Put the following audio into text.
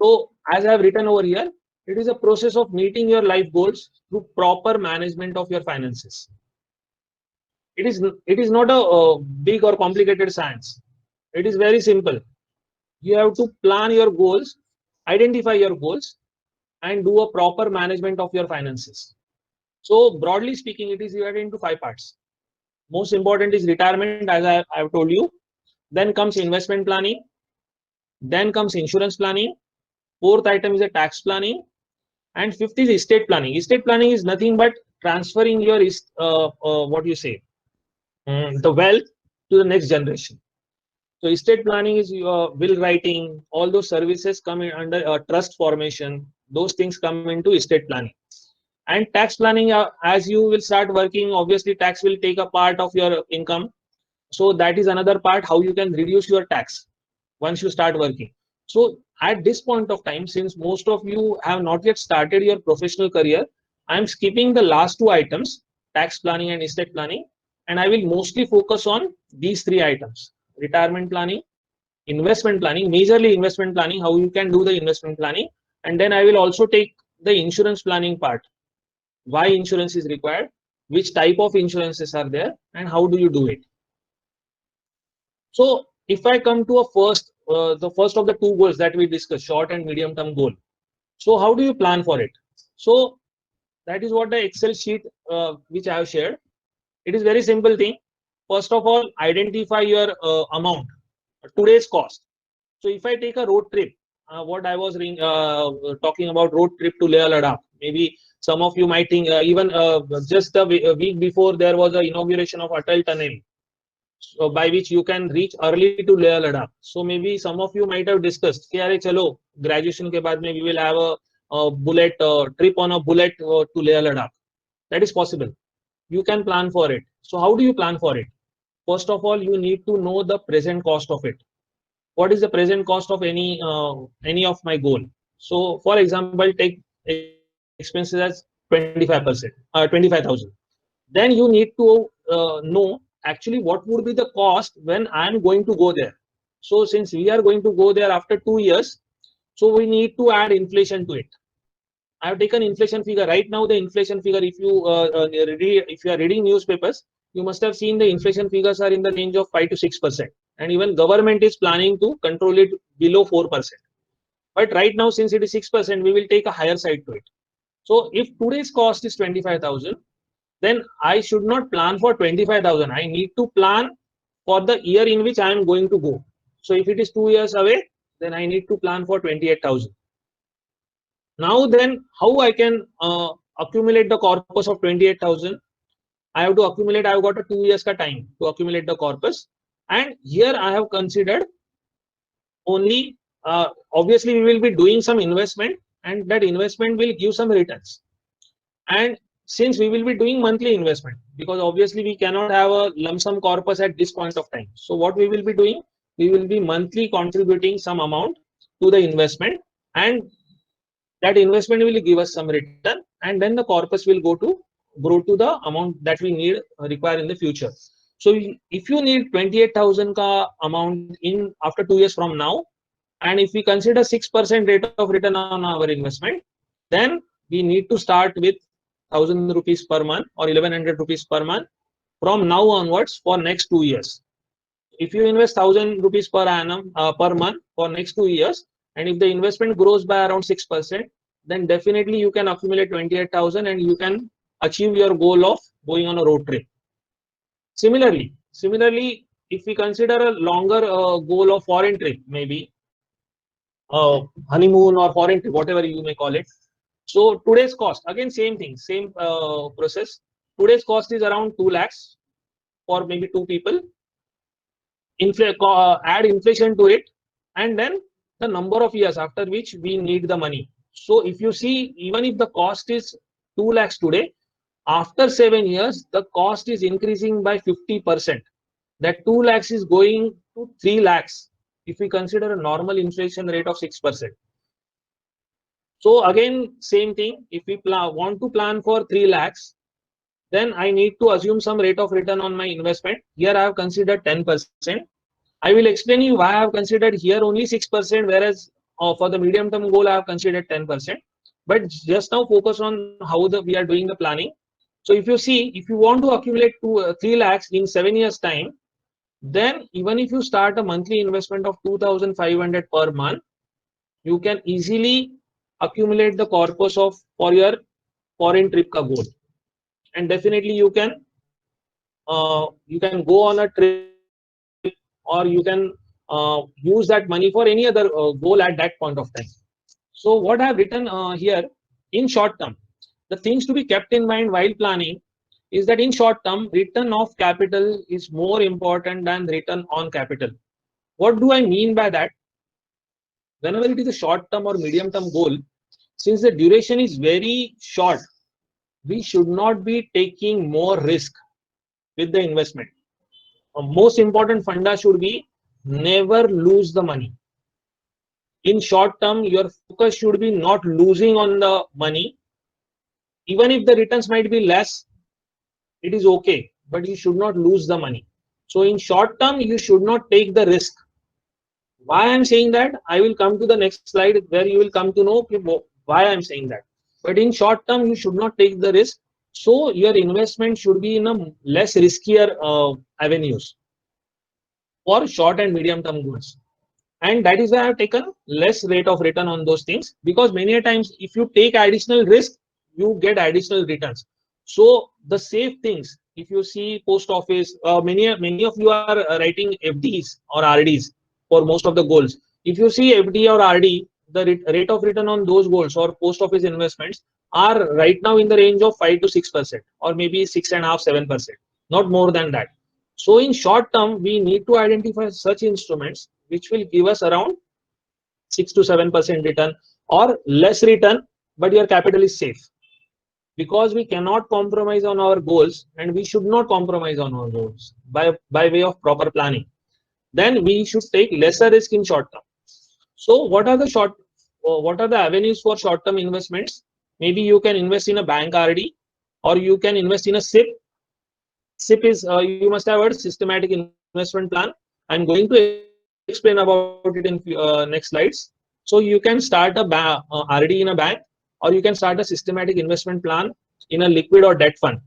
So as I have written over here, it is a process of meeting your life goals through proper management of your finances. It is not a big or complicated science. It is very simple. You have to plan your goals, identify your goals, and do a proper management of your finances. So broadly speaking, it is divided into five parts. Most important is retirement, as I have told you. Then comes investment planning. Then comes insurance planning. Fourth item is a tax planning. And fifth is estate planning. Estate planning is nothing but transferring your what you say the wealth to the next generation. So estate planning is your will writing. All those services come in under trust formation. Those things come into estate planning. And tax planning, as you will start working, obviously tax will take a part of your income. So that is another part, how you can reduce your tax once you start working. So at this point of time, since most of you have not yet started your professional career, I'm skipping the last two items, tax planning and estate planning, and I will mostly focus on these three items: retirement planning, investment planning, majorly investment planning, how you can do the investment planning, and then I will also take the insurance planning part, why insurance is required, which type of insurances are there, and how do you do it. So if I come to the first of the two goals that we discussed, short and medium term goal. So how do you plan for it? So that is what the Excel sheet which I have shared. It is very simple thing. First of all, identify your amount, today's cost. So if I take a road trip, what I was talking about road trip to Leh Ladakh, maybe some of you might think even just a week before there was a inauguration of Atal Tunnel, so by which you can reach early to Leh Ladakh. So maybe some of you might have discussed कि अरे चलो graduation के बाद में we will have a bullet trip on a bullet to Leh Ladakh. That is possible. You can plan for it. So how do you plan for it? First of all, you need to know the present cost of it. What is the present cost of any of my goal? So for example, take expenses as 25%, 25,000. Then you need to know actually what would be the cost when I am going to go there. So since we are going to go there after 2 years, so we need to add inflation to it. I have taken inflation figure right now. The inflation figure, if you are reading newspapers, you must have seen the inflation figures are in the range of 5 to 6%, and even government is planning to control it below 4%. But right now, since it is 6%, we will take a higher side to it. So if today's cost is 25,000, then I should not plan for 25,000. I need to plan for the year in which I am going to go. So if it is 2 years away, then I need to plan for 28,000. Now then, how I can accumulate the corpus of 28,000? I have to accumulate. I have got a 2 years ka time to accumulate the corpus, and here I have considered only. Obviously, we will be doing some investment, and that investment will give some returns. And since we will be doing monthly investment, because obviously we cannot have a lump sum corpus at this point of time. So what we will be doing, we will be monthly contributing some amount to the investment, and that investment will give us some return, and then the corpus will grow to the amount that we need require in the future. So if you need 28,000 ka amount in after 2 years from now, and if we consider 6% rate of return on our investment, then we need to start with 1,000 rupees per month or 1,100 rupees per month from now onwards for next 2 years. If you invest 1,000 rupees per annum per month for next 2 years, and if the investment grows by around 6%, then definitely you can accumulate 28,000 and you can achieve your goal of going on a road trip. Similarly, if we consider a longer goal of foreign trip, maybe honeymoon or foreign trip, whatever you may call it. So today's cost, again same thing, same process. Today's cost is around 2 lakhs for maybe two people. Add inflation to it, and then the number of years after which we need the money. So if you see, even if the cost is 2 lakhs today, after 7 years, the cost is increasing by 50%. That 2 lakhs is going to 3 lakhs if we consider a normal inflation rate of 6%. So again, same thing. If we want to plan for 3 lakhs, then I need to assume some rate of return on my investment. Here I have considered 10%. I will explain you why I have considered here only 6%, whereas for the medium term goal, I have considered 10%. But just now focus on how we are doing the planning. So if you see, if you want to accumulate 3 lakhs in 7 years time, then even if you start a monthly investment of 2,500 per month, you can easily accumulate the corpus of for your foreign trip ka goal. And definitely you can go on a trip, or you can use that money for any other goal at that point of time. So what I have written here, in short term, the things to be kept in mind while planning is that in short term, return of capital is more important than return on capital. What do I mean by that? Whenever it is a short term or medium term goal, since the duration is very short, we should not be taking more risk with the investment. Most important funda should be never lose the money. In short term, your focus should be not losing on the money. Even if the returns might be less, it is okay, but you should not lose the money. So in short term, you should not take the risk. Why I'm saying that, I will come to the next slide where you will come to know why I'm saying that. But in short term, you should not take the risk. So your investment should be in a less riskier avenues for short and medium term goals. And that is why I've taken less rate of return on those things, because many a times if you take additional risk, you get additional returns. So the safe things, if you see post office, many of you are writing FDs or RDs for most of the goals. If you see FD or RD, the rate of return on those goals or post office investments are right now in the range of 5 to 6%, or maybe 6.5, 7%, not more than that. So in short term, we need to identify such instruments which will give us around 6 to 7% return or less return, but your capital is safe. Because we cannot compromise on our goals, and we should not compromise on our goals by way of proper planning. Then we should take lesser risk in short term. So what are the avenues for short term investments? Maybe you can invest in a bank RD, or you can invest in a SIP. SIP is, you must have heard, systematic investment plan. I'm going to explain about it in next slides. So you can start a RD in a bank, or you can start a systematic investment plan in a liquid or debt fund.